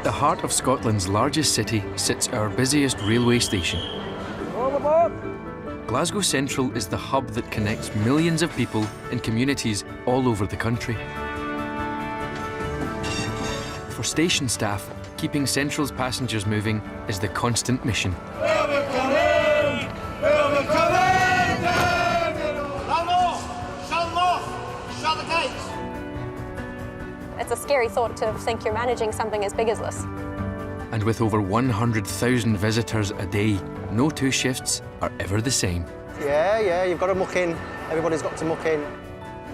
At the heart of Scotland's largest city sits our busiest railway station. All aboard! Glasgow Central is the hub that connects millions of people in communities all over the country. For station staff, keeping Central's passengers moving is the constant mission. It's a scary thought to think you're managing something as big as this. And with over 100,000 visitors a day, no two shifts are ever the same. Yeah, you've got to muck in. Everybody's got to muck in.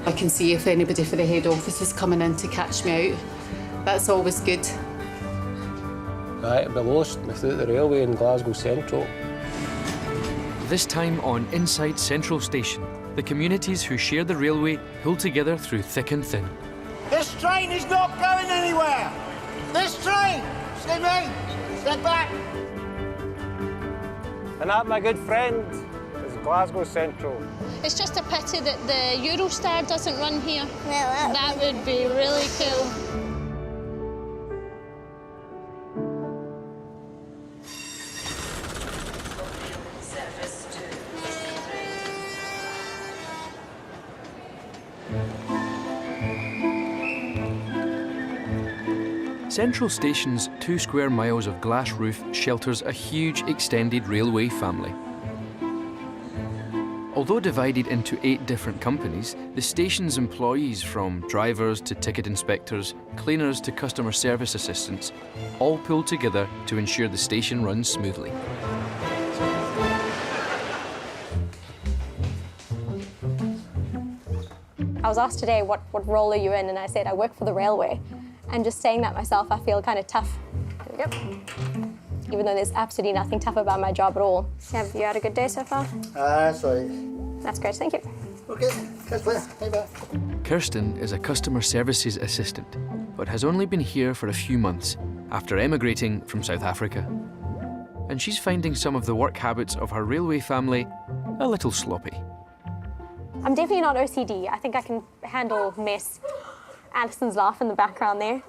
I can see if anybody for the head office is coming in to catch me out. That's always good. I'd be lost without the railway in Glasgow Central. This time on Inside Central Station, the communities who share the railway pull together through thick and thin. This train is not going anywhere! This train! Stay back! Step back! And that, my good friend, is Glasgow Central. It's just a pity that the Eurostar doesn't run here. Well, that would be really cool. Central Station's 2 square miles of glass roof shelters a huge extended railway family. Although divided into 8 different companies, the station's employees, from drivers to ticket inspectors, cleaners to customer service assistants, all pull together to ensure the station runs smoothly. I was asked today, what role are you in? And I said, I work for the railway. And just saying that myself, I feel kind of tough. There we go. Even though there's absolutely nothing tough about my job at all. Have you had a good day so far? Sorry. That's great, thank you. OK, catch you later. Bye-bye. Kirsten is a customer services assistant, but has only been here for a few months after emigrating from South Africa. And she's finding some of the work habits of her railway family a little sloppy. I'm definitely not OCD. I think I can handle mess. Alison's laugh in the background there.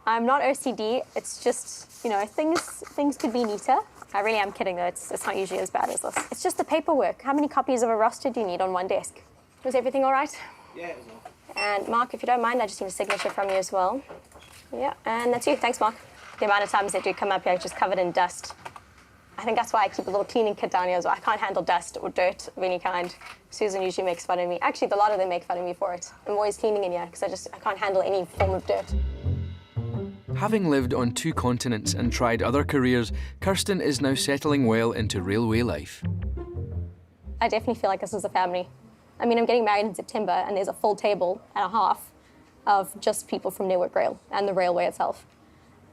I'm not OCD, it's just, you know, things could be neater. I really am kidding though, it's not usually as bad as this. It's just the paperwork. How many copies of a roster do you need on one desk? Was everything all right? Yeah, it was all. And Mark, if you don't mind, I just need a signature from you as well. Yeah, and that's you. Thanks, Mark. The amount of times that you come up here just covered in dust. I think that's why I keep a little cleaning kit down here as well. I can't handle dust or dirt of any kind. Susan usually makes fun of me. Actually, a lot of them make fun of me for it. I'm always cleaning in here because I can't handle any form of dirt. Having lived on 2 continents and tried other careers, Kirsten is now settling well into railway life. I definitely feel like this is a family. I mean, I'm getting married in September and there's a full table and a half of just people from Network Rail and the railway itself.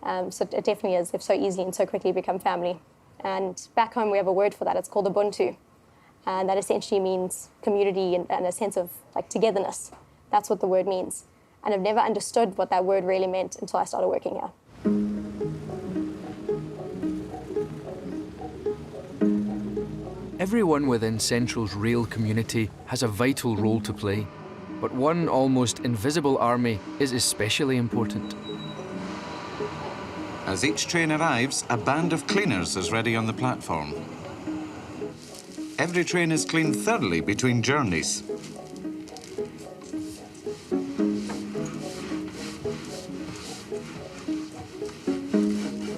So it definitely is. They've so easily and so quickly become family. And back home we have a word for that. It's called Ubuntu. And that essentially means community and a sense of like togetherness. That's what the word means. And I've never understood what that word really meant until I started working here. Everyone within Central's rail community has a vital role to play, but one almost invisible army is especially important. As each train arrives, a band of cleaners is ready on the platform. Every train is cleaned thoroughly between journeys.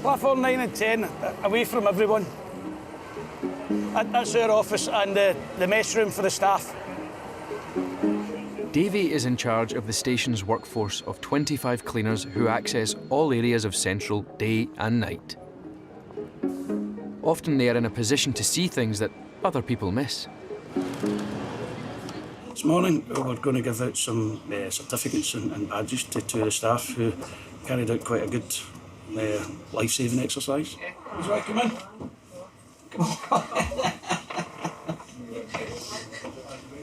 Platform 9 and 10, away from everyone. That's our office and the mess room for the staff. Davy is in charge of the station's workforce of 25 cleaners who access all areas of Central day and night. Often they are in a position to see things that other people miss. This morning we're going to give out some certificates and badges to 2 of the staff who carried out quite a good life-saving exercise. Would you like to come in? Come on.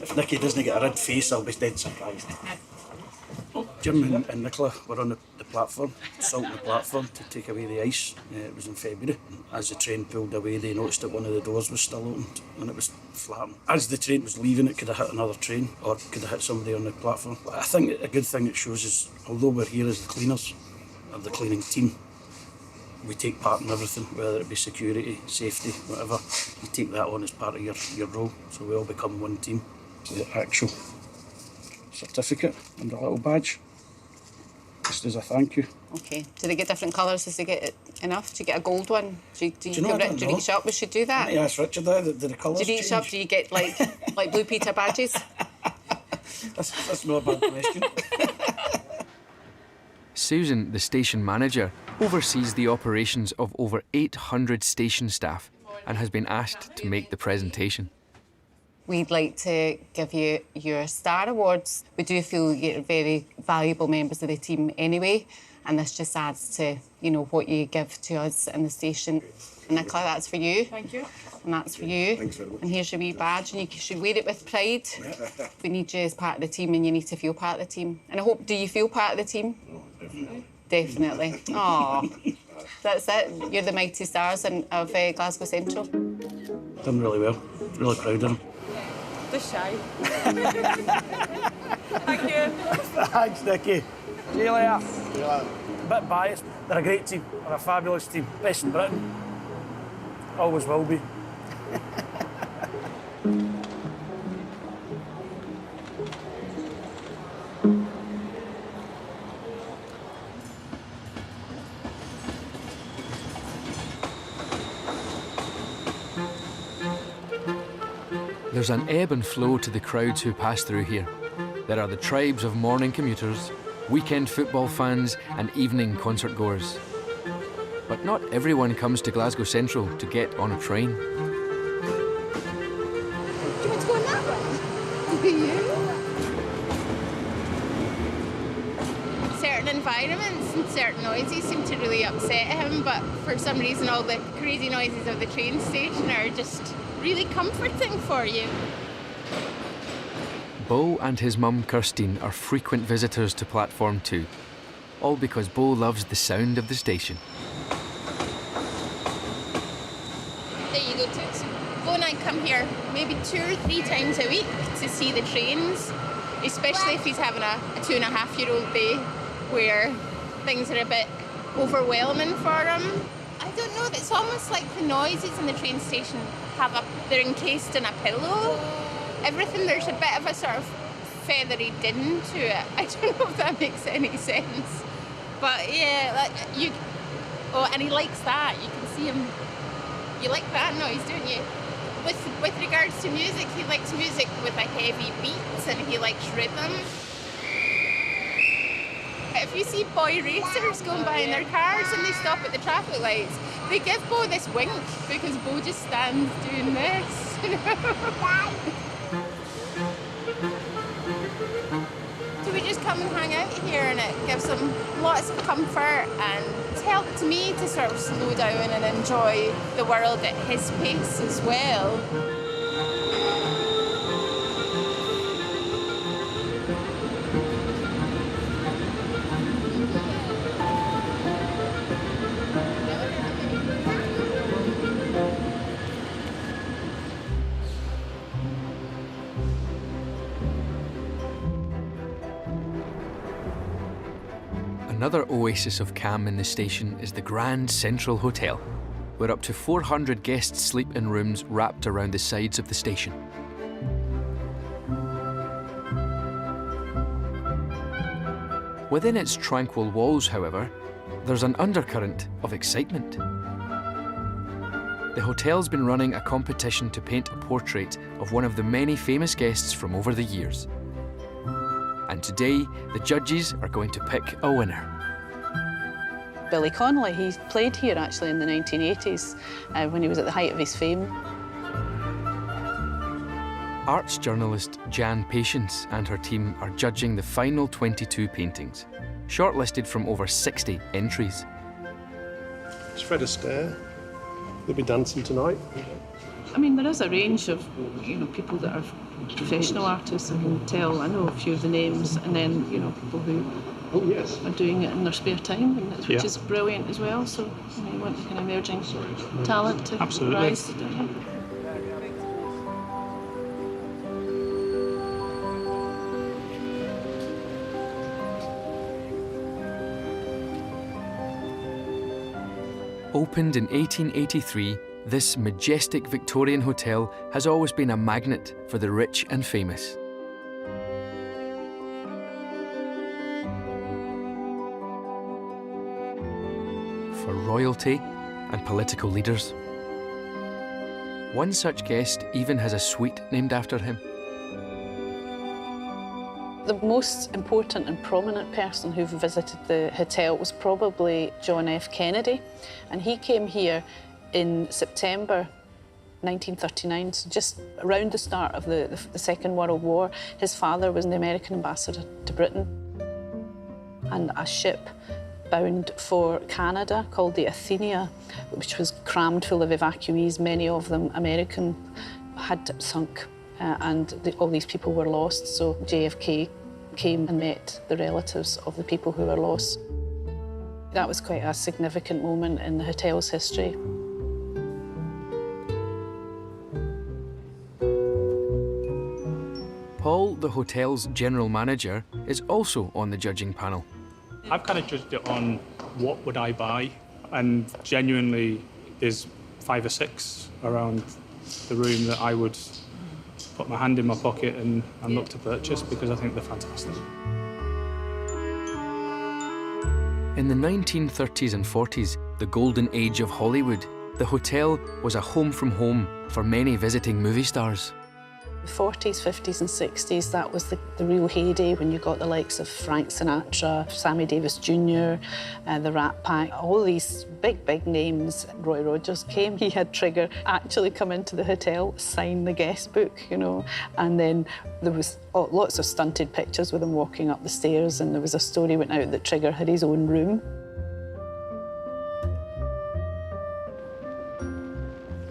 If Nicky doesn't get a red face, I'll be dead surprised. Jim and Nicola were on the platform, salting the platform to take away the ice. It was in February. As the train pulled away, they noticed that one of the doors was still open and it was flat. As the train was leaving, it could have hit another train or could have hit somebody on the platform. I think a good thing it shows is, although we're here as the cleaners, or the cleaning team, we take part in everything, whether it be security, safety, whatever. You take that on as part of your role, so we all become one team. The actual certificate and a little badge, just as a thank you. Okay. Do they get different colours as they get enough? Do you get a gold one? Do you reach up? We should do that. Yeah, ask Richard there. Do the colours Do you reach up? change? Do you get like Blue Peter badges? That's not a bad question. Susan, the station manager, oversees the operations of over 800 station staff and has been asked to make the presentation. We'd like to give you your Star Awards. We do feel you're very valuable members of the team anyway, and this just adds to, you know, what you give to us in the station. Nicola, that's for you. Thank you. And that's for you. Thanks very much. And here's your wee badge, and you should wear it with pride. We need you as part of the team, and you need to feel part of the team. And I hope, do you feel part of the team? Oh, definitely. Definitely. Oh, that's it. You're the mighty stars of Glasgow Central. Done really well. Really proud of them. Just shy. Thank you. Thanks, Nicky. See you later. A bit biased. They're a great team. They're a fabulous team. Best in Britain. Always will be. There's an ebb and flow to the crowds who pass through here. There are the tribes of morning commuters, weekend football fans and evening concert goers. But not everyone comes to Glasgow Central to get on a train. Do you want to go in that one? Certain environments and certain noises seem to really upset him, but for some reason all the crazy noises of the train station are just really comforting for you. Bo and his mum Kirsten are frequent visitors to Platform 2, all because Bo loves the sound of the station. There you go, Toots. Bo and I come here maybe 2 or 3 times a week to see the trains, especially if he's having a 2.5-year-old day where things are a bit overwhelming for him. I don't know, it's almost like the noises in the train station they're encased in a pillow. Everything, there's a bit of a sort of feathery din to it. I don't know if that makes any sense. But yeah, like oh, and he likes that. You can see him. You like that noise, don't you? With regards to music, he likes music with a heavy beat and he likes rhythm. If you see boy racers going by in their cars and they stop at the traffic lights, they give Bo this wink because Bo just stands doing this. So we just come and hang out here and it gives him lots of comfort and it's helped me to sort of slow down and enjoy the world at his pace as well. Another oasis of calm in the station is the Grand Central Hotel, where up to 400 guests sleep in rooms wrapped around the sides of the station. Within its tranquil walls, however, there's an undercurrent of excitement. The hotel's been running a competition to paint a portrait of one of the many famous guests from over the years. And today, the judges are going to pick a winner. Billy Connolly, he played here actually in the 1980s when he was at the height of his fame. Arts journalist Jan Patience and her team are judging the final 22 paintings, shortlisted from over 60 entries. It's Fred Astaire. They'll be dancing tonight. I mean, there is a range of, people that are professional artists. I can tell, I know a few of the names, and then, people who are doing it in their spare time, which is brilliant as well. So, you want the kind of emerging talent to rise. Opened in 1883, this majestic Victorian hotel has always been a magnet for the rich and famous. For royalty and political leaders. One such guest even has a suite named after him. The most important and prominent person who visited the hotel was probably John F. Kennedy, and he came here in September 1939, so just around the start of the Second World War. His father was an American ambassador to Britain, and a ship bound for Canada called the Athenia, which was crammed full of evacuees, many of them American, had sunk. All these people were lost, so JFK came and met the relatives of the people who were lost. That was quite a significant moment in the hotel's history. Paul, the hotel's general manager, is also on the judging panel. I've kind of judged it on what would I buy, and genuinely there's 5 or 6 around the room that I would put my hand in my pocket and look to purchase because I think they're fantastic. In the 1930s and 40s, the golden age of Hollywood, the hotel was a home from home for many visiting movie stars. The 40s, 50s and 60s, that was the real heyday when you got the likes of Frank Sinatra, Sammy Davis Jr., the Rat Pack, all these big names. Roy Rogers came, he had Trigger actually come into the hotel, sign the guest book, you know, and then there was lots of stunted pictures with him walking up the stairs, and there was a story went out that Trigger had his own room.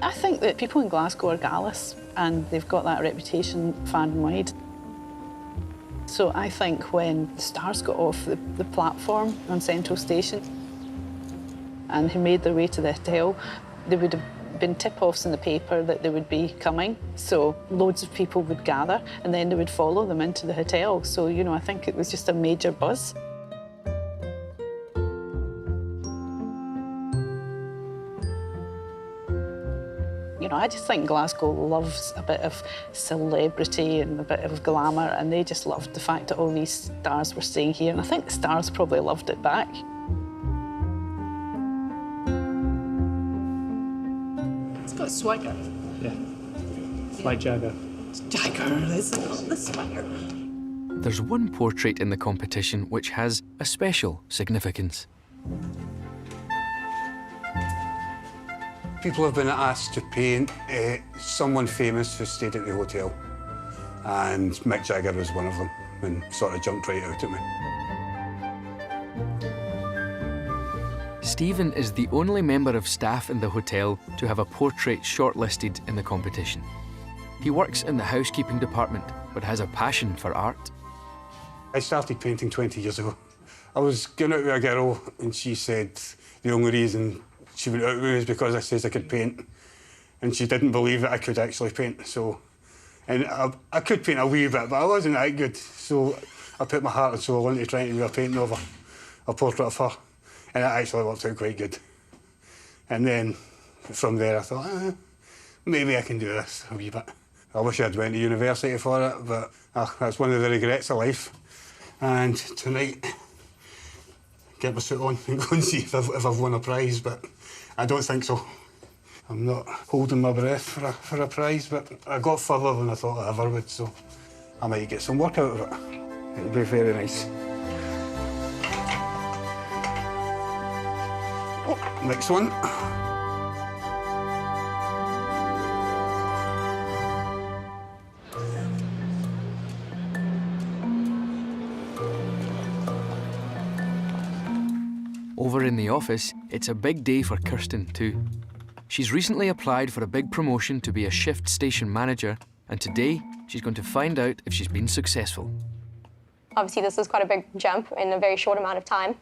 I think that people in Glasgow are gallus, and they've got that reputation far and wide. So I think when the stars got off the platform on Central Station and he made their way to the hotel, there would have been tip-offs in the paper that they would be coming. So loads of people would gather and then they would follow them into the hotel. So, you know, I think it was just a major buzz. You know, I just think Glasgow loves a bit of celebrity and a bit of glamour, and they just loved the fact that all these stars were staying here, and I think the stars probably loved it back. It's got swagger. Yeah, like Jagger. It's Jagger, it's not the swagger. There's one portrait in the competition which has a special significance. People have been asked to paint someone famous who stayed at the hotel, and Mick Jagger was one of them, and sort of jumped right out at me. Stephen is the only member of staff in the hotel to have a portrait shortlisted in the competition. He works in the housekeeping department, but has a passion for art. I started painting 20 years ago. I was going out with a girl, and she said the only reason she went out with me was because I says I could paint, and she didn't believe that I could actually paint. So, and I could paint a wee bit, but I wasn't that good. So I put my heart and soul into trying to do a painting of her, a portrait of her, and it actually worked out quite good. And then from there I thought, maybe I can do this a wee bit. I wish I'd went to university for it, but that's one of the regrets of life. And tonight, get my suit on and go and see if I've won a prize, but I don't think so. I'm not holding my breath for a prize, but I got further than I thought I ever would, so I might get some work out of it. It'll be very nice. Oh, next one. Over in the office, it's a big day for Kirsten too. She's recently applied for a big promotion to be a shift station manager, and today she's going to find out if she's been successful. Obviously, this is quite a big jump in a very short amount of time.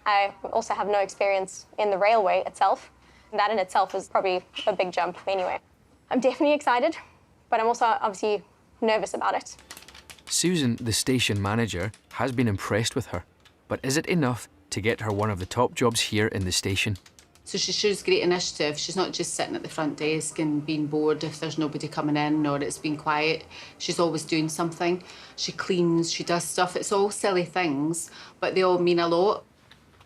I also have no experience in the railway itself. That in itself is probably a big jump anyway. I'm definitely excited, but I'm also obviously nervous about it. Susan, the station manager, has been impressed with her, but is it enough to get her one of the top jobs here in the station? So she shows great initiative. She's not just sitting at the front desk and being bored if there's nobody coming in or it's been quiet. She's always doing something. She cleans, she does stuff. It's all silly things, but they all mean a lot.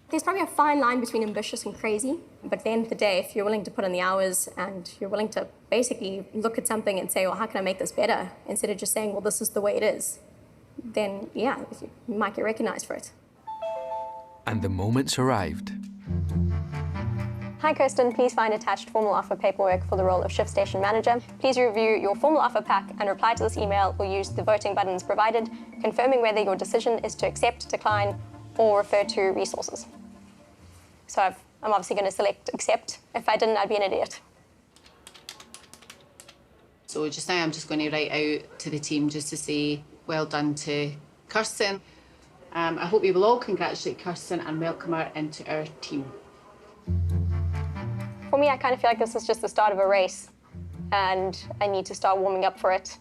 There's probably a fine line between ambitious and crazy, but at the end of the day, if you're willing to put in the hours and you're willing to basically look at something and say, well, how can I make this better? Instead of just saying, well, this is the way it is, then yeah, you might get recognized for it. And the moment's arrived. Hi Kirsten, please find attached formal offer paperwork for the role of shift station manager. Please review your formal offer pack and reply to this email or use the voting buttons provided, confirming whether your decision is to accept, decline, or refer to resources. So I'm obviously going to select accept. If I didn't, I'd be an idiot. So just now I'm just going to write out to the team just to say well done to Kirsten. I hope you will all congratulate Kirsten and welcome her into our team. For me, I kind of feel like this is just the start of a race and I need to start warming up for it.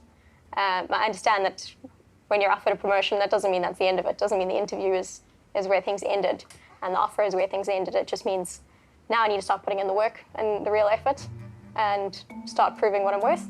I understand that when you're offered a promotion, that doesn't mean that's the end of it. It doesn't mean the interview is where things ended and the offer is where things ended. It just means now I need to start putting in the work and the real effort and start proving what I'm worth.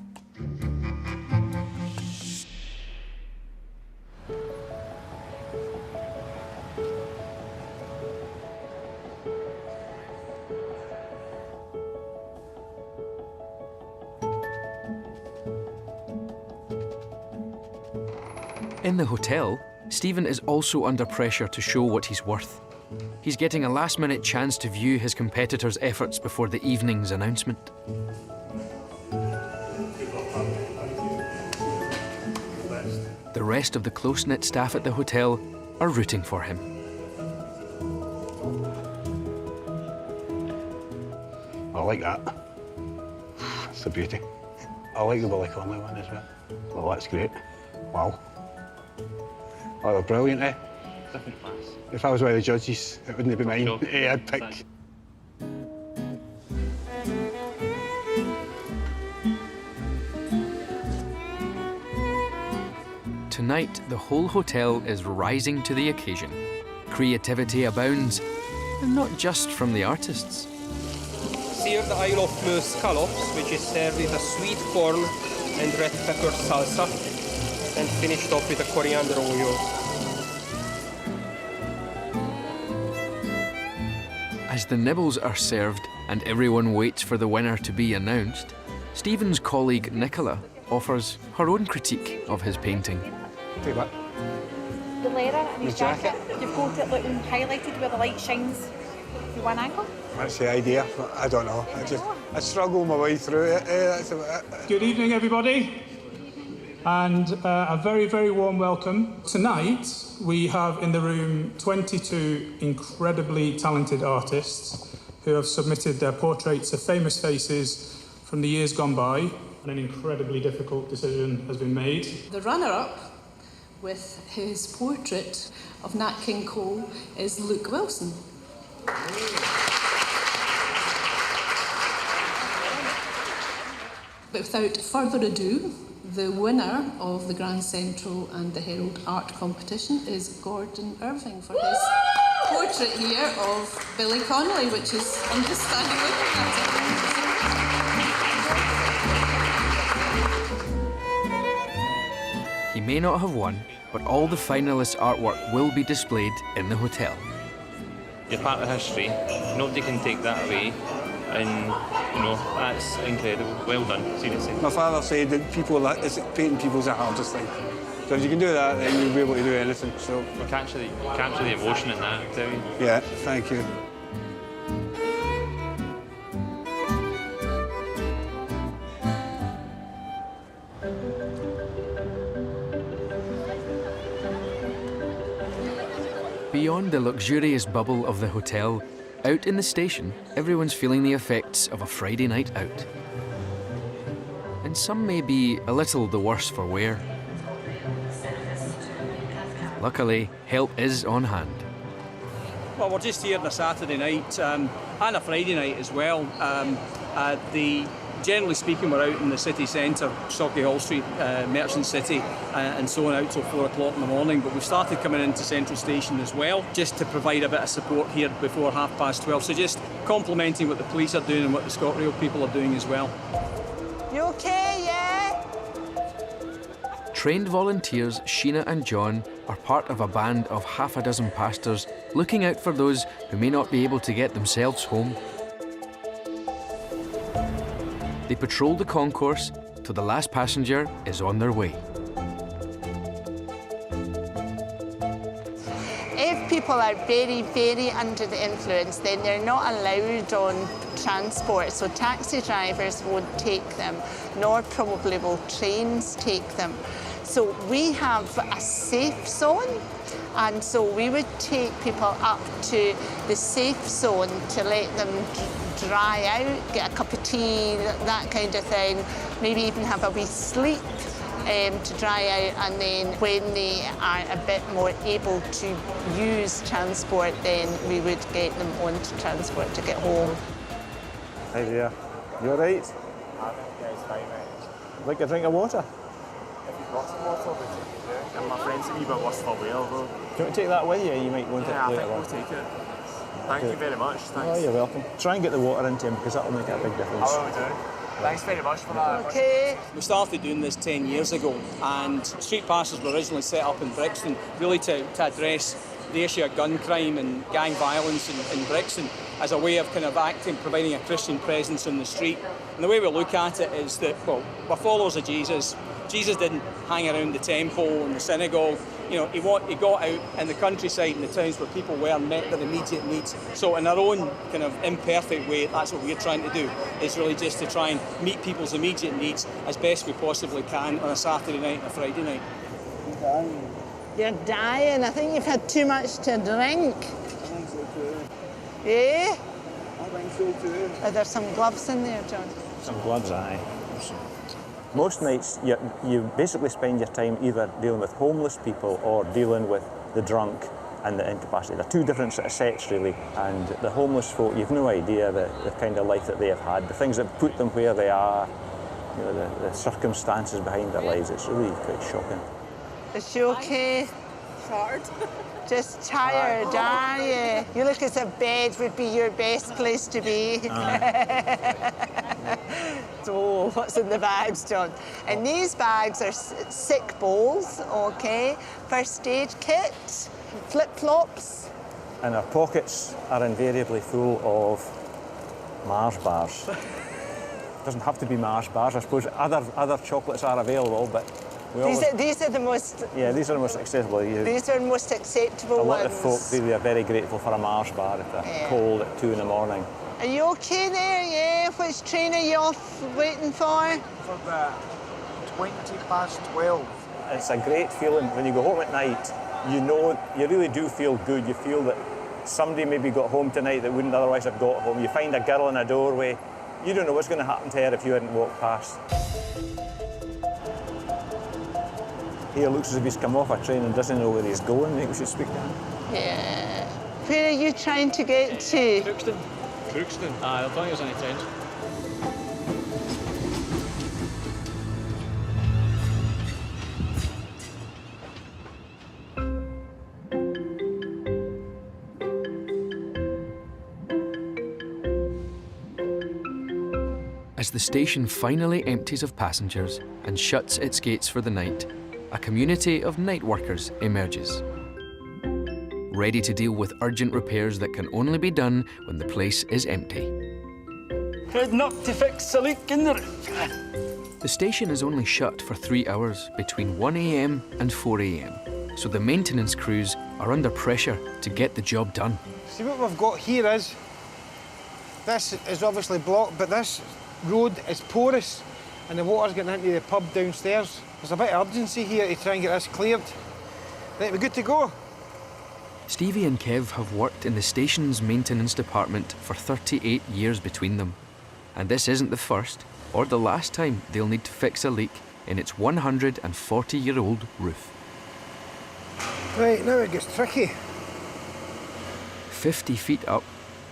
In the hotel, Stephen is also under pressure to show what he's worth. He's getting a last-minute chance to view his competitors' efforts before the evening's announcement. The rest of the close-knit staff at the hotel are rooting for him. I like that. It's a beauty. I like the Willie Conley one as well. Well, that's great. Wow. Oh, they're brilliant, eh? Different class. If I was one of the judges, it wouldn't be mine. Yeah, I'd pick. Tonight, the whole hotel is rising to the occasion. Creativity abounds, and not just from the artists. Seared Isle of Moose scallops, which is served with a sweet corn and red pepper salsa, and finished off with a coriander oil. As the nibbles are served and everyone waits for the winner to be announced, Stephen's colleague Nicola offers her own critique of his painting. Take that. The leather and his The jacket. you've got it looking highlighted where the light shines through one angle. That's the idea, but I don't know. I struggle my way through it. That's about it. Good evening, everybody, and a very, very warm welcome. Tonight, we have in the room 22 incredibly talented artists who have submitted their portraits of famous faces from the years gone by, and an incredibly difficult decision has been made. The runner-up with his portrait of Nat King Cole is Luke Wilson. But without further ado, the winner of the Grand Central and the Herald Art Competition is Gordon Irving for his portrait here of Billy Connolly, which is I'm just standing looking at it. He may not have won, but all the finalists' artwork will be displayed in the hotel. You're part of history. Nobody can take that away. And, you know, that's incredible. Well done, seriously. My father said that painting people's the hardest thing. So if you can do that, then you'll be able to do anything. So You capture the emotion in that, I tell you. yeah, thank you. Beyond the luxurious bubble of the hotel, out in the station, everyone's feeling the effects of a Friday night out. And some may be a little the worse for wear. Luckily, help is on hand. Well, we're just here on a Saturday night and a Friday night as well. The Generally speaking, we're out in the city centre, Sauchiehall Street, Merchant City, and so on out till 4 o'clock in the morning. But we've started coming into Central Station as well, just to provide a bit of support here before 12:30. So just complementing what the police are doing and what the ScotRail people are doing as well. You okay, yeah? Trained volunteers Sheena and John are part of a band of half a dozen pastors looking out for those who may not be able to get themselves home. They patrol the concourse till the last passenger is on their way. If people are very, very under the influence, then they're not allowed on transport. So taxi drivers won't take them, nor probably will trains take them. So we have a safe zone, and so we would take people up to the safe zone to let them dry out, get a cup of tea, that kind of thing, maybe even have a wee sleep to dry out, and then when they are a bit more able to use transport, then we would get them onto transport to get home. Hi there. You all right? Like a drink of water? If you've got some water, we'll take it. And my friend's a wee bit worse for wear, though. Do you want to take that with you? You might want it I later think on. we'll take it. Thank you very much. Thanks. Oh, you're welcome. Try and get the water into him because that'll make a big difference. I will do. Thanks very much for that. Okay. We started doing this 10 years ago, and street passes were originally set up in Brixton really to address the issue of gun crime and gang violence in Brixton as a way of kind of providing a Christian presence in the street. And the way we look at it is that, well, we're followers of Jesus. Jesus didn't hang around the temple and the synagogue. You know, he got out in the countryside and the towns where people were met their immediate needs. So in our own kind of imperfect way, that's what we're trying to do, is really just to try and meet people's immediate needs as best we possibly can on a Saturday night and a Friday night. You're dying. I think you've had too much to drink. I think so too. Yeah? I think so too. Are there some gloves in there, John? Some gloves, aye. Most nights, you basically spend your time either dealing with homeless people or dealing with the drunk and the incapacitated. They're two different sort of sets, really. And the homeless folk, you've no idea the kind of life that they have had, the things that put them where they are, you know, the circumstances behind their lives. It's really quite shocking. Is she okay? Tired. Just tired, are you? You look as if bed would be your best place to be. So, what's in the bags, John? And these bags are sick bowls, okay? First aid kit, flip-flops. And our pockets are invariably full of Mars bars. Doesn't have to be Mars bars. I suppose other chocolates are available, but These are the most... Yeah, these are the most accessible. These are the most acceptable ones. A lot of folk really are very grateful for a Mars bar if they're cold at 2 in the morning. Are you okay there, yeah? Which train are you off waiting for? For the 12:20. It's a great feeling when you go home at night. You know, you really do feel good. You feel that somebody maybe got home tonight that wouldn't otherwise have got home. You find a girl in a doorway. You don't know what's going to happen to her if you hadn't walked past. He looks as if he's come off a train and doesn't know where he's going. Maybe we should speak to him. Yeah. Where are you trying to get to? Crookston. Crookston? I don't think there's any trains. As the station finally empties of passengers and shuts its gates for the night, a community of night workers emerges, ready to deal with urgent repairs that can only be done when the place is empty. Heading up to fix the leak in the roof. The station is only shut for 3 hours between 1 a.m. and 4 a.m, so the maintenance crews are under pressure to get the job done. See what we've got here is, this is obviously blocked, but this road is porous and the water's getting into the pub downstairs. There's a bit of urgency here to try and get this cleared. Right, we're good to go. Stevie and Kev have worked in the station's maintenance department for 38 years between them. And this isn't the first or the last time they'll need to fix a leak in its 140-year-old roof. Right, now it gets tricky. 50 feet up,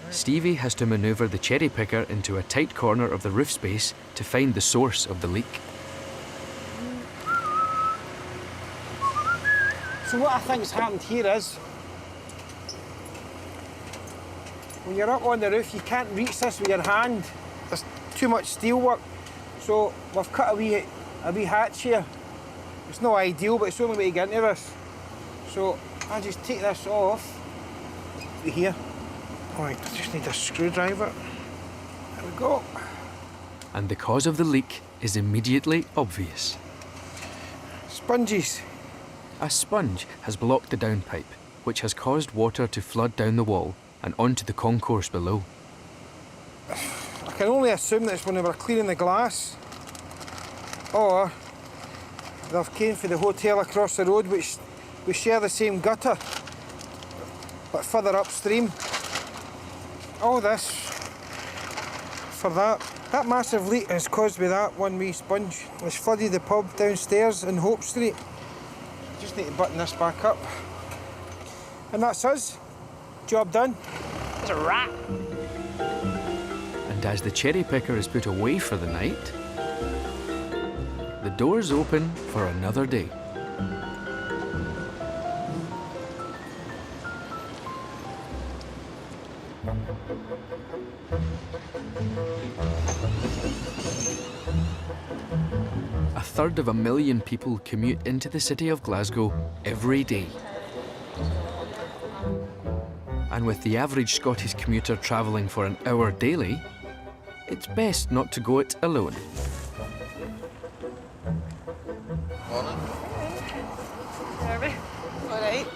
Stevie has to manoeuvre the cherry picker into a tight corner of the roof space to find the source of the leak. So what I think's happened here is, when you're up on the roof, you can't reach this with your hand. There's too much steel work. So we've cut a wee hatch here. It's not ideal, but it's the only way to get into this. So I just take this off here. Right, I just need a screwdriver. There we go. And the cause of the leak is immediately obvious. Sponges. A sponge has blocked the downpipe, which has caused water to flood down the wall and onto the concourse below. I can only assume that it's when they were cleaning the glass, or they've came for the hotel across the road, which we share the same gutter, but further upstream. All this for that. That massive leak is caused by that one wee sponge. It's flooded the pub downstairs in Hope Street. Just need to button this back up. And that's us. Job done. It's a wrap. And as the cherry picker is put away for the night, the doors open for another day. A third of a million people commute into the city of Glasgow every day. And with the average Scottish commuter travelling for an hour daily, it's best not to go it alone. Alright.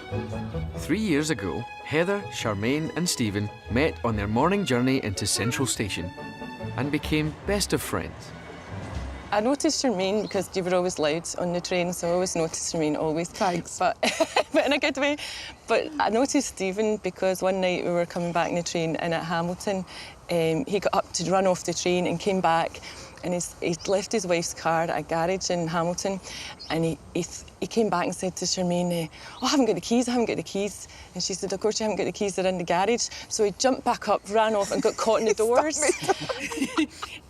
3 years ago, Heather, Charmaine and Stephen met on their morning journey into Central Station and became best of friends. I noticed Charmaine because you were always loud on the train, so I always noticed Charmaine, always. Thanks. But in a good way. But I noticed Stephen because one night we were coming back in the train and at Hamilton, he got up to run off the train and came back and he'd left his wife's car at a garage in Hamilton and he came back and said to Charmaine, oh, I haven't got the keys, I haven't got the keys. And she said, of course you haven't got the keys, they're in the garage. So he jumped back up, ran off and got caught in the doors.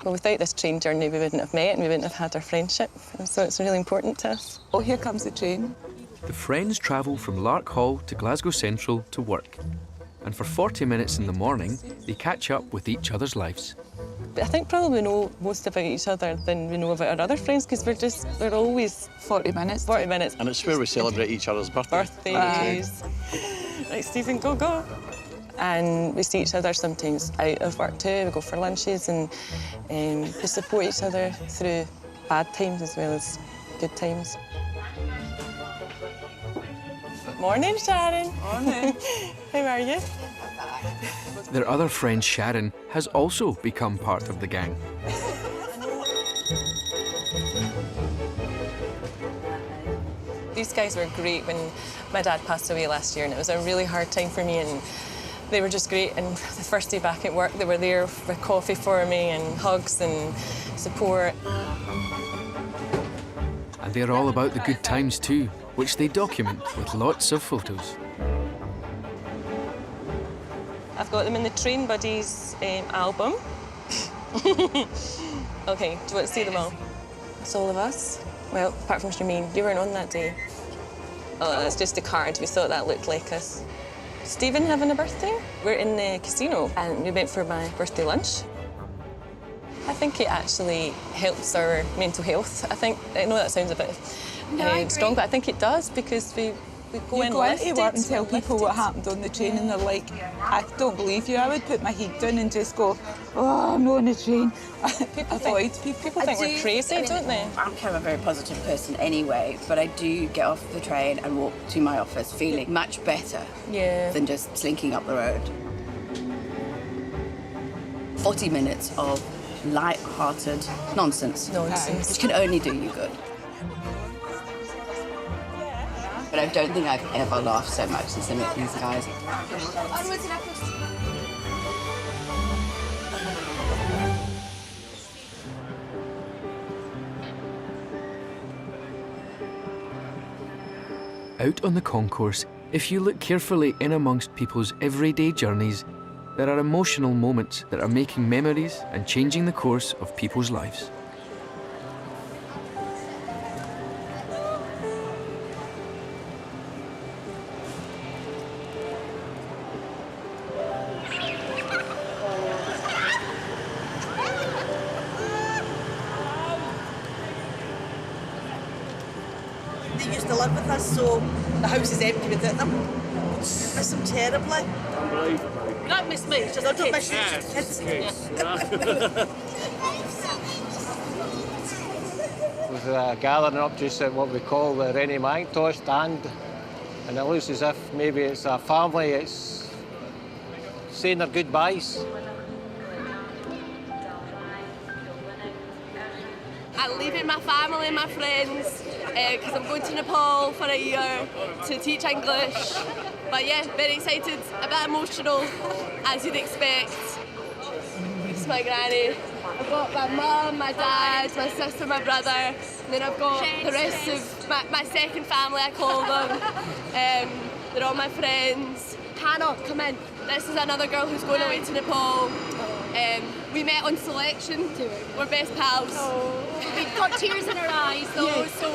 Well, without this train journey, we wouldn't have met and we wouldn't have had our friendship. And so it's really important to us. Oh, here comes the train. The friends travel from Lark Hall to Glasgow Central to work. And for 40 minutes in the morning, they catch up with each other's lives. But I think probably we know most about each other than we know about our other friends because we're always 40 minutes. 40 minutes. And it's where we celebrate each other's birthdays. Right, Stephen, go, go. And we see each other sometimes out of work too. We go for lunches and we support each other through bad times as well as good times. Morning, Sharon. Morning. How are you? Their other friend Sharon has also become part of the gang. These guys were great when my dad passed away last year and it was a really hard time for me and they were just great and the first day back at work they were there with coffee for me and hugs and support. And they're all about the good times too, which they document with lots of photos. I've got them in the Train Buddies album. OK, do you want to see them all? It's all of us. Well, apart from Charmaine, you weren't on that day. Oh, that's just a card. We thought that looked like us. Stephen having a birthday? We're in the casino and we went for my birthday lunch. I think it actually helps our mental health. I know that sounds a bit strong, but I think it does because we go into work and tell people what happened on the train and they're like, I don't believe you. I would put my head down and just go, oh, I'm not on the train. People think we're crazy, don't they? I'm kind of a very positive person anyway, but I do get off the train and walk to my office feeling much better than just slinking up the road. 40 minutes of light-hearted nonsense. Which can only do you good. But I don't think I've ever laughed so much since I met these guys. Out on the concourse, if you look carefully in amongst people's everyday journeys, there are emotional moments that are making memories and changing the course of people's lives. They used to live with us, so the house is empty without them. Miss them terribly. You don't miss me, it's just No, the don't kids. miss you, it's just kids. We're gathering up just at what we call the Rennie Mackintosh stand, and it looks as if maybe it's a family, it's saying their goodbyes. I'm leaving my family and my friends because I'm going to Nepal for a year to teach English. But yeah, very excited, a bit emotional, as you'd expect. It's my granny. I've got my mum, my dad, my sister, my brother, and then I've got the rest of my second family, I call them. They're all my friends. Hannah, come in. This is another girl who's going away to Nepal. We met on selection. We're best pals. We've got tears in our eyes though, Yes. so...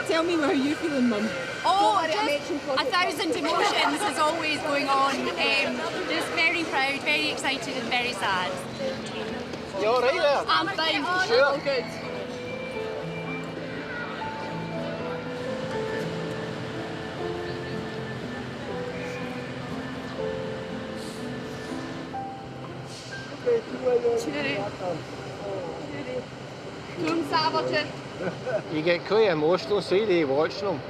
Tell me how you're feeling, Mum. Oh, just 1,000 emotions is always going on. Just very proud, very excited and very sad. You all right there? I'm fine. Sure. All good. You get quite emotional, see, watching them.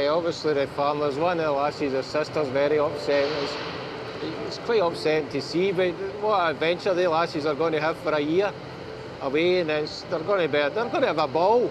Obviously, the farmers, one of the lassies, her sister's very upset. It's quite upsetting to see, but what an adventure the lassies are going to have for a year away, and then they're going to have a ball.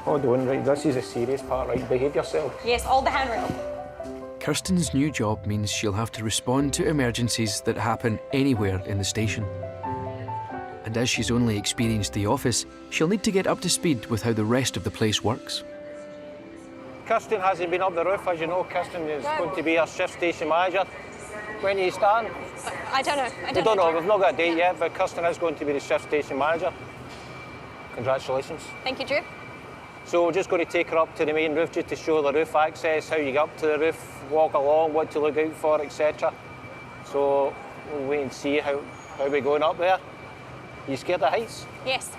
Hold on, right, this is a serious part, right? Behave yourself. Yes, all the handrail. Kirsten's new job means she'll have to respond to emergencies that happen anywhere in the station. And as she's only experienced the office, she'll need to get up to speed with how the rest of the place works. Kirsten hasn't been up the roof, as you know. Kirsten is going to be our shift station manager. When are you starting? I don't know. We don't know, we've not got a date yet, but Kirsten is going to be the shift station manager. Congratulations. Thank you, Drew. So we're just going to take her up to the main roof just to show the roof access, how you get up to the roof, walk along, what to look out for, etc. So we'll wait and see how we're going up there. You scared of heights? Yes.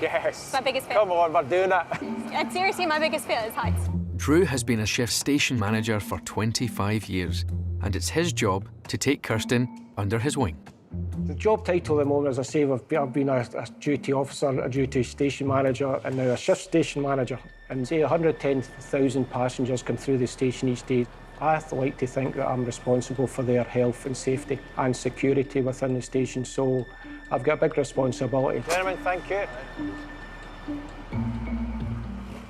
Yes. It's my biggest fear. Come on, we're doing it. It's seriously my biggest fear is heights. Drew has been a shift station manager for 25 years, and it's his job to take Kirsten under his wing. The job title at the moment, as I say, I've been a duty officer, a duty station manager, and now a shift station manager. And say 110,000 passengers come through the station each day. I like to think that I'm responsible for their health and safety and security within the station, so I've got a big responsibility. Gentlemen, thank you.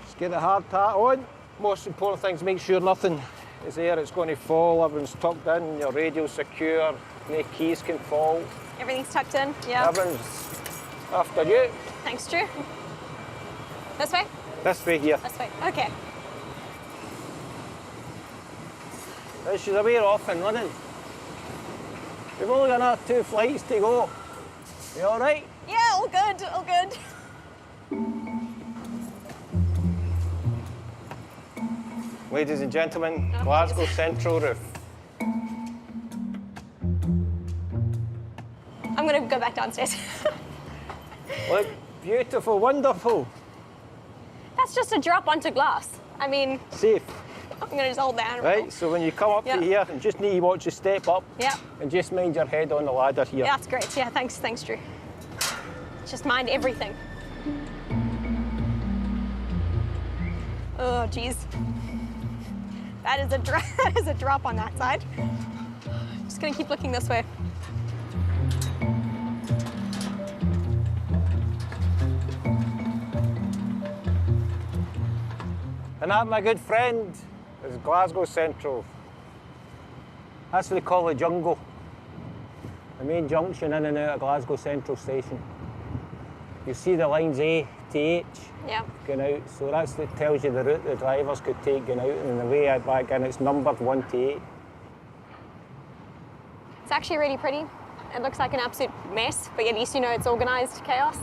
Just get the hard hat on. Most important thing is make sure nothing is there, it's going to fall, everyone's tucked in, your radio's secure, no keys can fall. Everything's tucked in, yeah. Everyone's after you. Thanks, Drew. This way? This way here. This way, okay. She's away off and running. We've only got another 2 flights to go. You all right? Yeah, all good, all good. Ladies and gentlemen, Glasgow Central Roof. I'm gonna go back downstairs. Look, beautiful, wonderful. That's just a drop onto glass. I mean... Safe. I'm gonna just hold the handrail. Right, so when you come up Yep. to here, you just need to watch the step up. Yeah. And just mind your head on the ladder here. Yeah, that's great. Yeah, thanks, Drew. Just mind everything. Oh, geez. That is that is a drop on that side. Just gonna keep looking this way. And that, my good friend, is Glasgow Central. That's what they call the jungle. The main junction in and out of Glasgow Central Station. You see the lines A to H going out, so that's what tells you the route the drivers could take going out, and the way out back in, it's numbered 1 to 8. It's actually really pretty. It looks like an absolute mess, but at least you know it's organised chaos.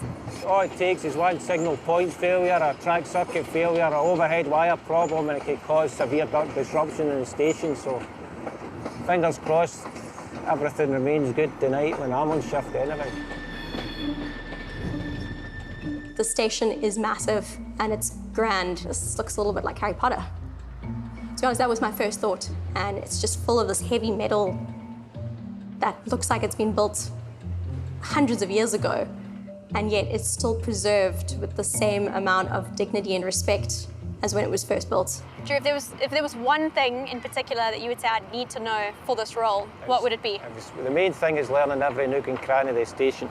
All it takes is one signal point failure, a track circuit failure, an overhead wire problem, and it could cause severe disruption in the station. So, fingers crossed, everything remains good tonight when I'm on shift anyway. The station is massive and it's grand. This looks a little bit like Harry Potter. To be honest, that was my first thought, and it's just full of this heavy metal that looks like it's been built hundreds of years ago, and yet it's still preserved with the same amount of dignity and respect as when it was first built. Drew, if there was one thing in particular that you would say I'd need to know for this role, what would it be? The main thing is learning every nook and cranny of the station.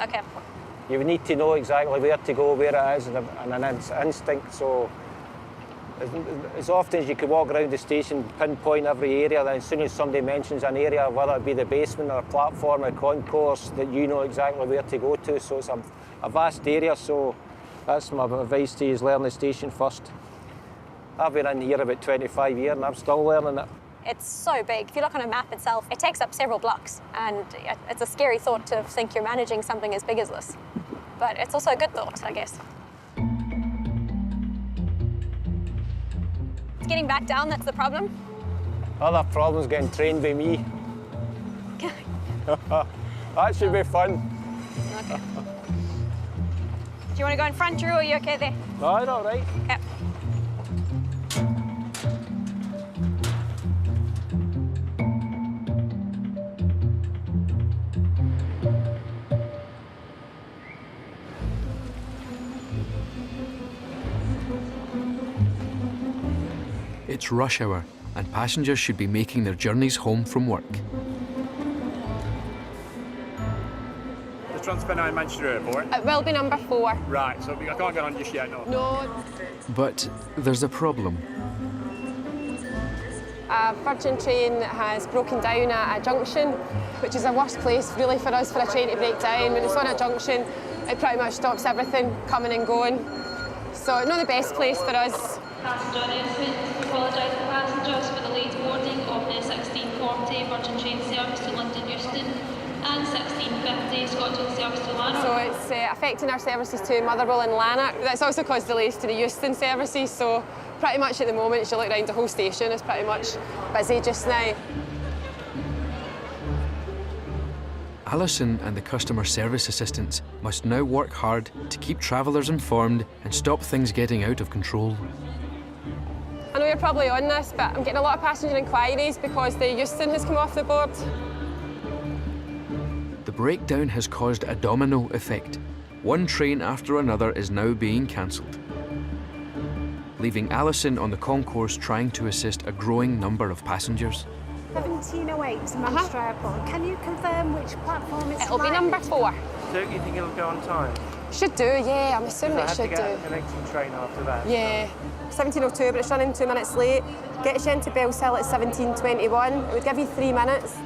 Okay. You would need to know exactly where to go, where it is, and an instinct. So as often as you could walk around the station, pinpoint every area, then as soon as somebody mentions an area, whether it be the basement or a platform or a concourse, that you know exactly where to go to. So it's a vast area, so that's my advice to you, is learn the station first. I've been in here about 25 years and I'm still learning it. It's so big. If you look on a map itself, it takes up several blocks, and it's a scary thought to think you're managing something as big as this. But it's also a good thought, I guess. It's getting back down that's the problem. Other problem's getting trained by me. That should be fun. Okay. Do you want to go in front, Drew, or are you okay there? No, it's all right. Okay. It's rush hour, and passengers should be making their journeys home from work. The Transpennine Manchester Airport? It will be number 4. Right, so I can't get on just yet, no? No. But there's a problem. A Virgin train has broken down at a junction, which is a worst place really for us for a train to break down. When it's on a junction, it pretty much stops everything coming and going. So not the best place for us. Passenger announcement. We apologise to passengers for the late boarding of the 1640 Virgin train service to London Euston and 1650 Scotland service to Lanark. So it's affecting our services to Motherwell and Lanark. That's also caused delays to the Euston services, so pretty much at the moment, as you look around, the whole station is pretty much busy just now. Alison and the customer service assistants must now work hard to keep travellers informed and stop things getting out of control. I know you're probably on this, but I'm getting a lot of passenger inquiries because the Euston has come off the board. The breakdown has caused a domino effect. One train after another is now being cancelled, leaving Alison on the concourse trying to assist a growing number of passengers. 1708 Manchester Airport. Can you confirm which platform it's It'll be number 4. Don't you think it'll go on time? Should do, yeah. I'm assuming it should do. I have to get a connecting train after that. Yeah. 1702, but it's running 2 minutes late. Gets you into Bellshill at 1721. It would give you 3 minutes.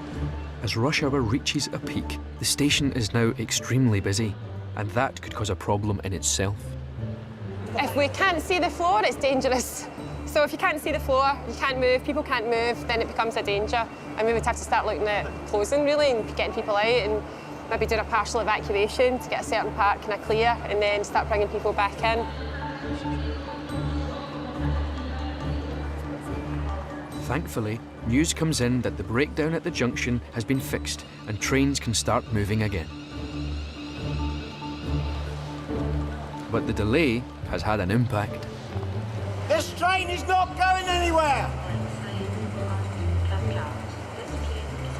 As rush hour reaches a peak, the station is now extremely busy, and that could cause a problem in itself. If we can't see the floor, it's dangerous. So if you can't see the floor, you can't move, people can't move, then it becomes a danger. And we would have to start looking at closing, really, and getting people out, and maybe doing a partial evacuation to get a certain part kind of clear, and then start bringing people back in. Thankfully, news comes in that the breakdown at the junction has been fixed and trains can start moving again. But the delay has had an impact. This train is not going anywhere!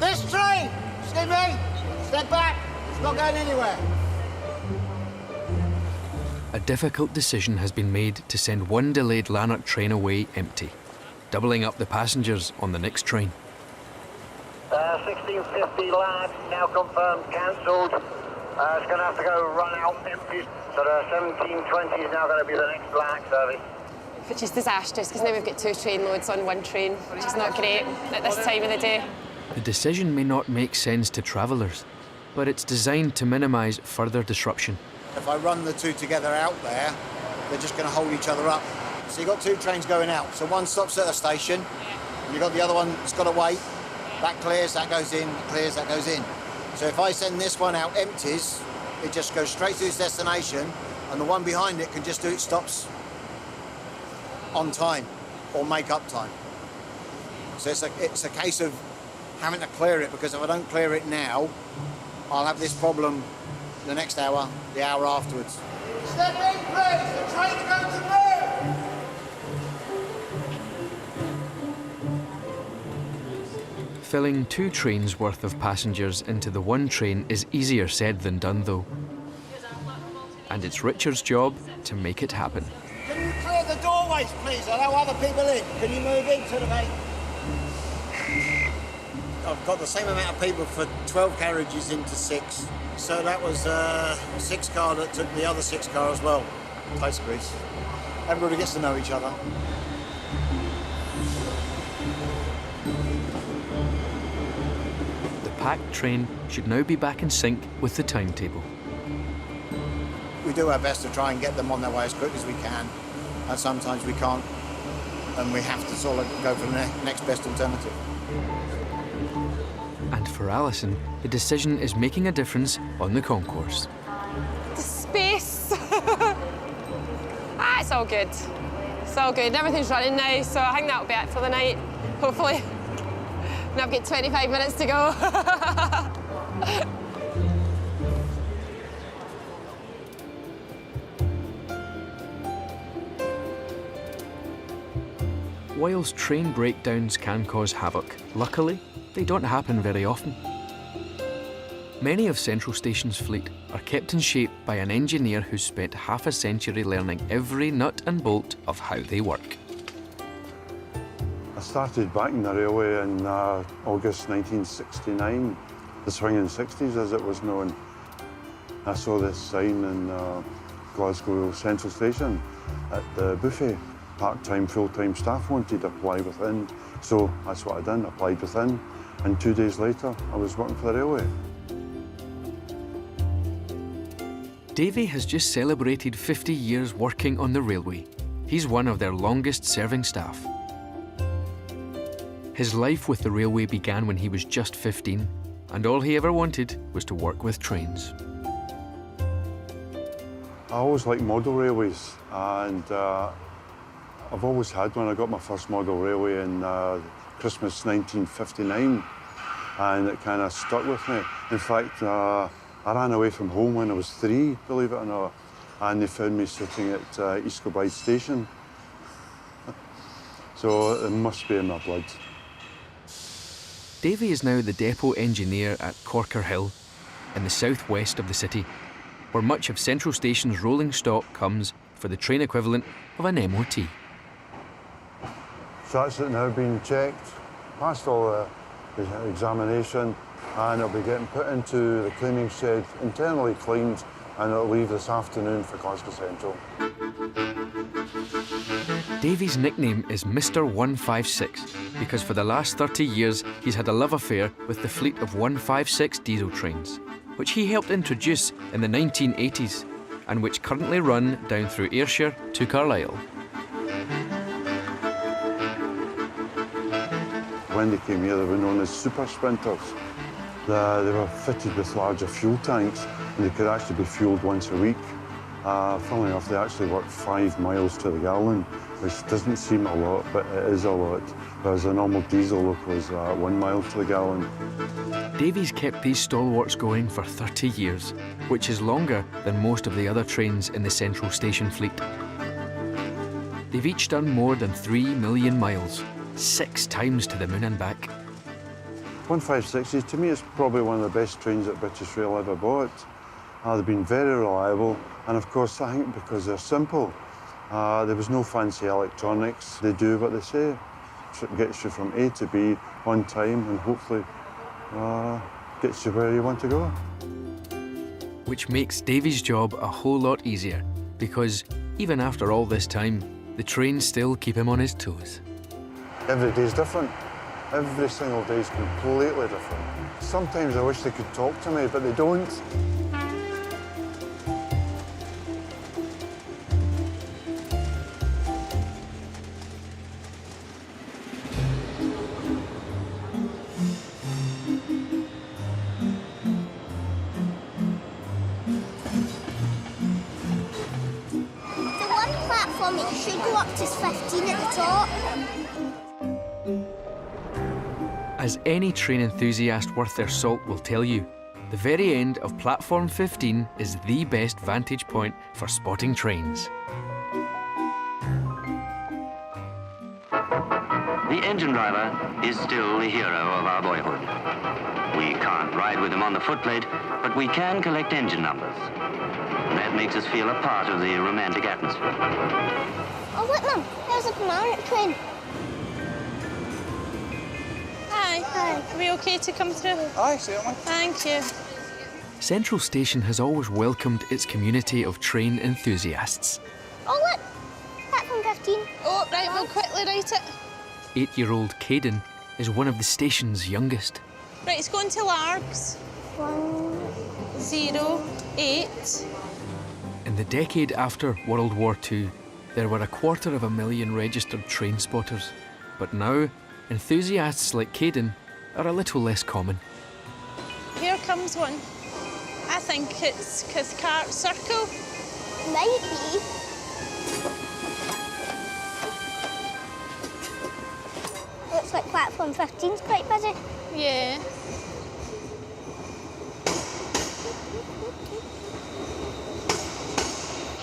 This train! Excuse me! Step back! It's not going anywhere! A difficult decision has been made to send one delayed Lanark train away empty. doubling up the passengers on the next train. 1650 lads, now confirmed, cancelled. It's going to have to go run out empty. So the 1720 is now going to be the next black service. Which is disastrous, because now we've got 2 train loads on 1 train, which is not great at this time of the day. The decision may not make sense to travellers, but it's designed to minimise further disruption. If I run the 2 together out there, they're just going to hold each other up. So you've got 2 trains going out. So one stops at a station, and you've got the other one that's got to wait. That clears, that goes in, clears, that goes in. So if I send this one out empties, it just goes straight to its destination, and the one behind it can just do its stops on time or make up time. So it's a case of having to clear it, because if I don't clear it now, I'll have this problem the next hour, the hour afterwards. Step in, please. The train's going to move. Filling 2 trains worth of passengers into the 1 train is easier said than done, though. And it's Richard's job to make it happen. Can you clear the doorways, please? Allow other people in. Can you move into the gate? I've got the same amount of people for 12 carriages into 6. So that was 6 car that took the other 6 car as well. Close grease. Everybody gets to know each other. The packed train should now be back in sync with the timetable. We do our best to try and get them on their way as quick as we can, and sometimes we can't, and we have to sort of go for the next best alternative. And for Alison, the decision is making a difference on the concourse. The space! It's all good. It's all good. Everything's running now, so I think that'll be it for the night, hopefully. And I've got 25 minutes to go. Whilst train breakdowns can cause havoc, luckily, they don't happen very often. Many of Central Station's fleet are kept in shape by an engineer who's spent half a century learning every nut and bolt of how they work. I started back in the railway in August 1969, the swinging 60s as it was known. I saw this sign in Glasgow Central Station at the buffet. Part-time, full-time staff wanted to apply within, so that's what I did, applied within, and 2 days later I was working for the railway. Davy has just celebrated 50 years working on the railway. He's one of their longest-serving staff. His life with the railway began when he was just 15, and all he ever wanted was to work with trains. I always liked model railways, and I've always had one. I got my first model railway in Christmas 1959, and it kind of stuck with me. In fact, I ran away from home when I was 3, believe it or not, and they found me sitting at Glasgow Pride station. So it must be in my blood. Davy is now the depot engineer at Corker Hill, in the southwest of the city, where much of Central Station's rolling stock comes for the train equivalent of an MOT. So that's it now being checked, passed all the examination, and it'll be getting put into the cleaning shed, internally cleaned, and it'll leave this afternoon for Glasgow Central. Davy's nickname is Mr. 156 because for the last 30 years he's had a love affair with the fleet of 156 diesel trains, which he helped introduce in the 1980s and which currently run down through Ayrshire to Carlisle. When they came here, they were known as super sprinters. They were fitted with larger fuel tanks, and they could actually be fuelled once a week. Funnily enough, they actually worked 5 miles to the gallon, which doesn't seem a lot, but it is a lot. Whereas a normal diesel look was 1 mile to the gallon. Davy's kept these stalwarts going for 30 years, which is longer than most of the other trains in the Central Station fleet. They've each done more than 3 million miles, 6 times to the moon and back. 156s, to me, is probably one of the best trains that British Rail ever bought. They've been very reliable, and of course, I think because they're simple. There was no fancy electronics. They do what they say. gets you from A to B on time and hopefully gets you where you want to go. Which makes Davey's job a whole lot easier, because even after all this time, the trains still keep him on his toes. Every day's different. Every single day is completely different. Sometimes I wish they could talk to me, but they don't. It should go up to 15 at the top. As any train enthusiast worth their salt will tell you, the very end of platform 15 is the best vantage point for spotting trains. The engine driver is still the hero of our boyhood. We can't ride with him on the footplate, but we can collect engine numbers. That makes us feel a part of the romantic atmosphere. Oh, look, Mum, there's a commute train. Hi. Hi. Are we OK to come through? Aye, certainly. Thank you. Central Station has always welcomed its community of train enthusiasts. Oh, look, platform 15. Oh, right, we'll quickly write it. 8-year-old Caden is one of the station's youngest. Right, it's going to Largs. 108. In the decade after World War II, there were 250,000 registered train spotters. But now, enthusiasts like Caden are a little less common. Here comes one. I think it's Cathcart Circle. Might be. Looks like platform 15's quite busy. Yeah.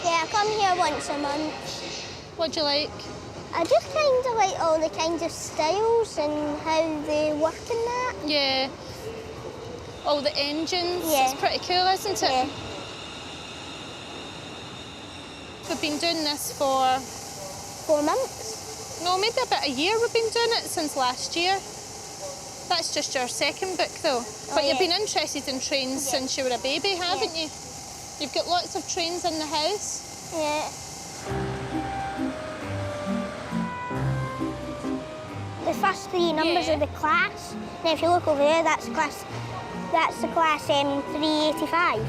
Yeah, I come here once a month. What do you like? I just kind of like all the kinds of styles and how they work in that. Yeah. All the engines. Yeah. It's pretty cool, isn't it? Yeah. We've been doing this for 4 months. No, maybe about a year we've been doing it, since last year. That's just your second book, though. But you've been interested in trains since you were a baby, haven't you? You've got lots of trains in the house. Yeah. The first 3 numbers are the class. Now, if you look over there, that's the class 385.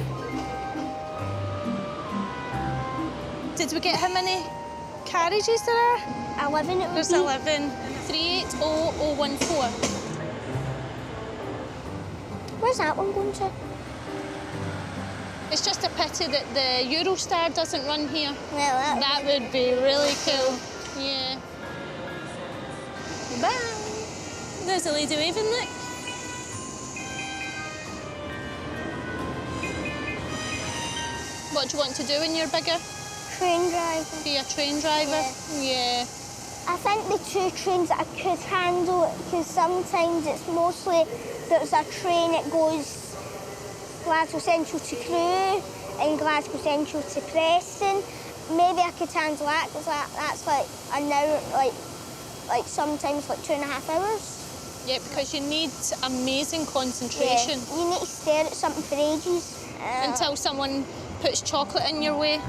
Did we get how many carriages there are? 11 it would There's be. 11. 380014. Where's that one going to? It's just a pity that the Eurostar doesn't run here. Well, that would be really cool. Yeah. Bye. There's a lady waving, look. What do you want to do when you're bigger? Train driver. Be a train driver? Yeah. I think the 2 trains that I could handle, because sometimes it's mostly there's a train that goes Glasgow Central to Crewe and Glasgow Central to Preston. Maybe I could handle that, because that's like an hour, like sometimes like 2.5 hours. Yeah, because you need amazing concentration. Yeah, you need to stare at something for ages. Until someone puts chocolate in your way.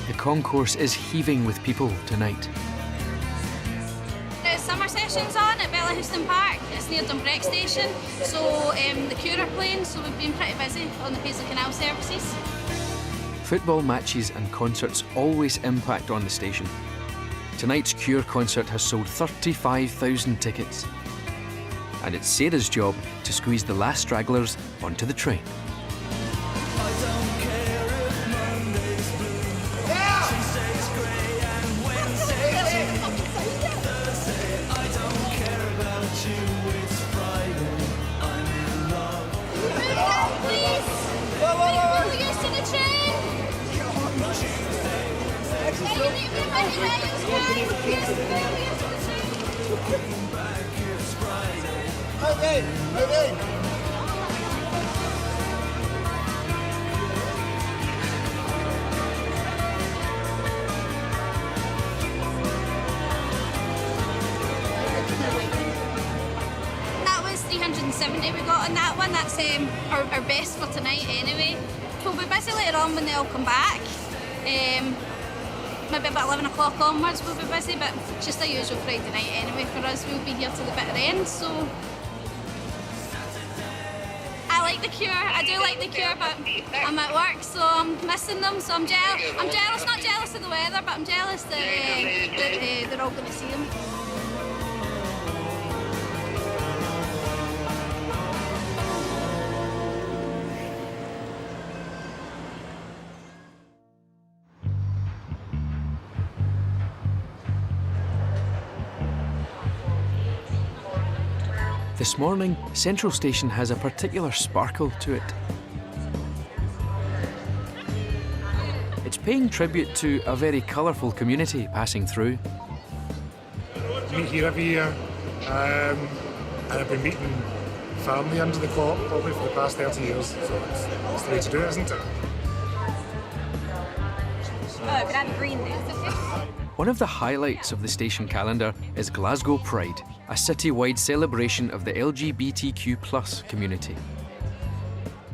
The concourse is heaving with people tonight. The summer session's on at Bellahouston Park. It's near Dumbreck Station, so the Cure are playing, so we've been pretty busy on the Paisley Canal services. Football matches and concerts always impact on the station. Tonight's Cure concert has sold 35,000 tickets. And it's Sarah's job to squeeze the last stragglers onto the train. Okay, okay. That was 370 we got on that one. That's our best for tonight anyway. We'll be busy later on when they all come back. Maybe about 11 o'clock onwards we'll be busy, but it's just a usual Friday night anyway for us. We'll be here to the bitter end, so... I like the Cure, I do like the Cure, but I'm at work, so I'm missing them, so I'm jealous, not jealous of the weather, but I'm jealous that they're all going to see them. This morning, Central Station has a particular sparkle to it. It's paying tribute to a very colourful community passing through. Meet here every year, and I've been meeting family under the clock probably for the past 30 years, so it's the way to do it, isn't it? Oh, but I'm green there. One of the highlights of the station calendar is Glasgow Pride, a city-wide celebration of the LGBTQ+ community.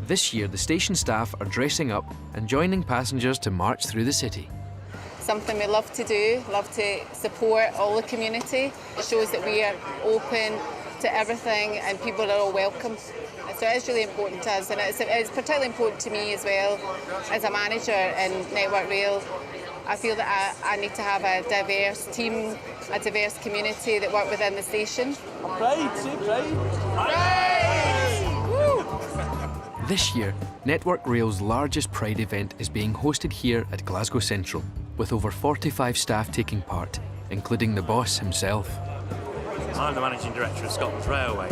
This year, the station staff are dressing up and joining passengers to march through the city. Something we love to do, love to support all the community. It shows that we are open to everything and people are all welcome. So it is really important to us, and it's particularly important to me as well as a manager in Network Rail. I feel that I need to have a diverse team, a diverse community that work within the station. Pride, say pride. Pride! This year, Network Rail's largest Pride event is being hosted here at Glasgow Central, with over 45 staff taking part, including the boss himself. I'm the Managing Director of Scotland's Railway.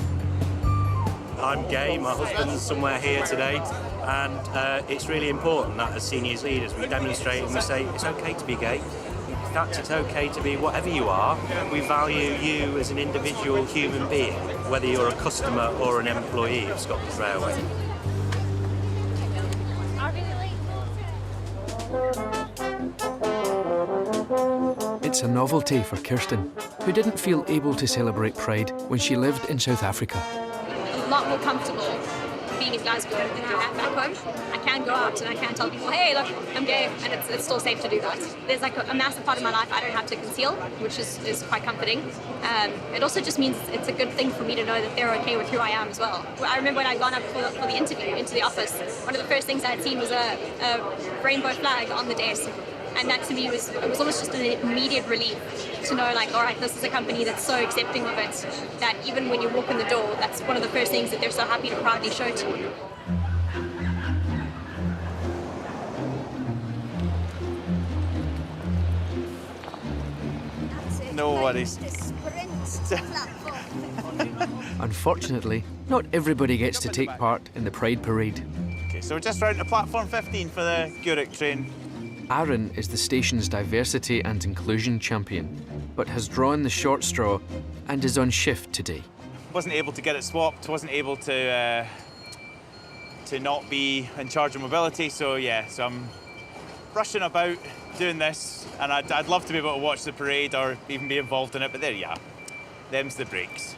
I'm gay, my husband's somewhere here today, and it's really important that as seniors leaders we demonstrate and we say it's okay to be gay, in fact it's okay to be whatever you are. We value you as an individual human being, whether you're a customer or an employee of Scotland's Railway. It's a novelty for Kirsten, who didn't feel able to celebrate Pride when she lived in South Africa. A lot more comfortable being in Glasgow than I am back home. I can go out and I can tell people, hey, look, I'm gay, and it's still safe to do that. There's like a massive part of my life I don't have to conceal, which is quite comforting. It also just means it's a good thing for me to know that they're okay with who I am as well. I remember when I'd gone up for the interview into the office, one of the first things I had seen was a rainbow flag on the desk. And that to me was almost just an immediate relief to know, like, all right, this is a company that's so accepting of it that even when you walk in the door, that's one of the first things that they're so happy to proudly show to you. No worries. Unfortunately, not everybody gets to take part in the Pride Parade. Okay, so we're just round to platform 15 for the Gurek train. Aaron is the station's diversity and inclusion champion, but has drawn the short straw and is on shift today. Wasn't able to get it swapped, wasn't able to not be in charge of mobility, so yeah, so I'm rushing about doing this, and I'd love to be able to watch the parade or even be involved in it, but there you are. Them's the breaks.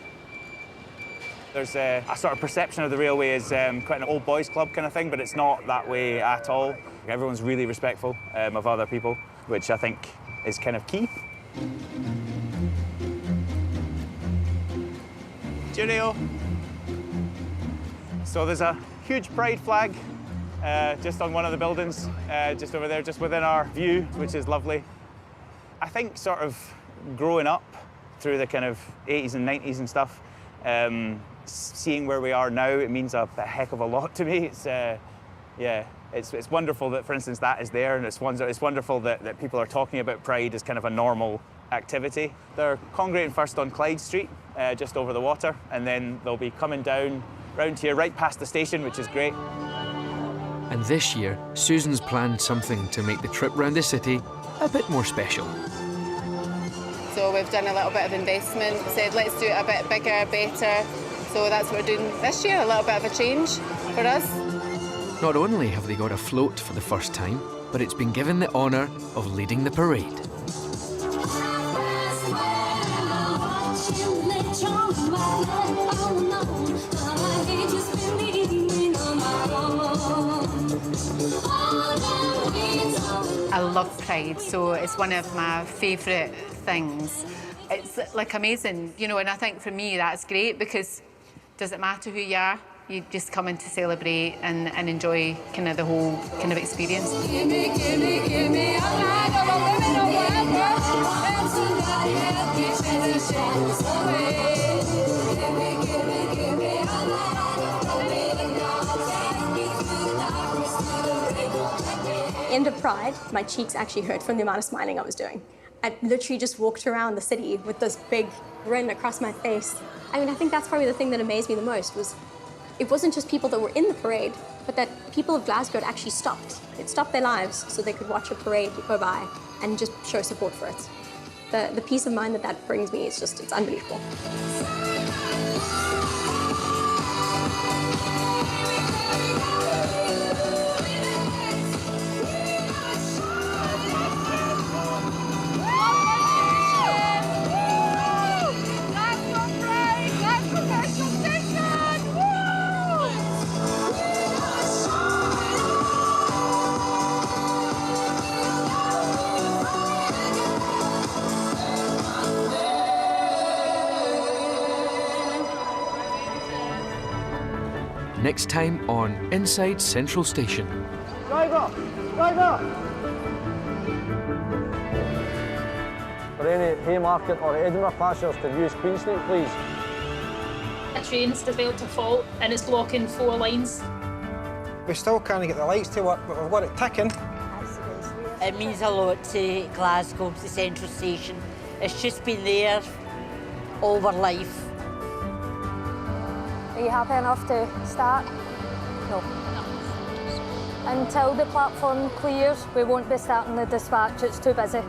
There's a sort of perception of the railway as quite an old boys club kind of thing, but it's not that way at all. Everyone's really respectful of other people, which I think is kind of key. Cheerio. So there's a huge Pride flag just on one of the buildings, just over there, just within our view, which is lovely. I think sort of growing up through the kind of 80s and 90s and stuff, seeing where we are now, it means a heck of a lot to me. It's, yeah. It's wonderful that, for instance, that is there, and it's wonderful that people are talking about Pride as kind of a normal activity. They're congregating first on Clyde Street, just over the water, and then they'll be coming down round here, right past the station, which is great. And this year, Susan's planned something to make the trip round the city a bit more special. So so we've done a little bit of investment, said let's do it a bit bigger, better. So that's what we're doing this year, a little bit of a change for us. Not only have they got a float for the first time, but it's been given the honour of leading the parade. I love Pride, so it's one of my favourite things. It's like amazing, you know, and I think for me that's great because it doesn't matter who you are, you just come in to celebrate and enjoy kind of the whole kind of experience. End of Pride, my cheeks actually hurt from the amount of smiling I was doing. I literally just walked around the city with this big grin across my face. I mean, I think that's probably the thing that amazed me the most was it wasn't just people that were in the parade, but that people of Glasgow had actually stopped. They'd stopped their lives so they could watch a parade go by and just show support for it. The peace of mind that brings me is just, it's unbelievable. Next time on Inside Central Station. Driver! Driver! For any Haymarket or Edinburgh passengers to use Queen Street, please. A train's developed a fault and it's blocking 4 lines. We still can't get the lights to work, but we've got it ticking. It means a lot to Glasgow, the Central Station. It's just been there all our life. Are you happy enough to start? No. Until the platform clears, we won't be starting the dispatch. It's too busy.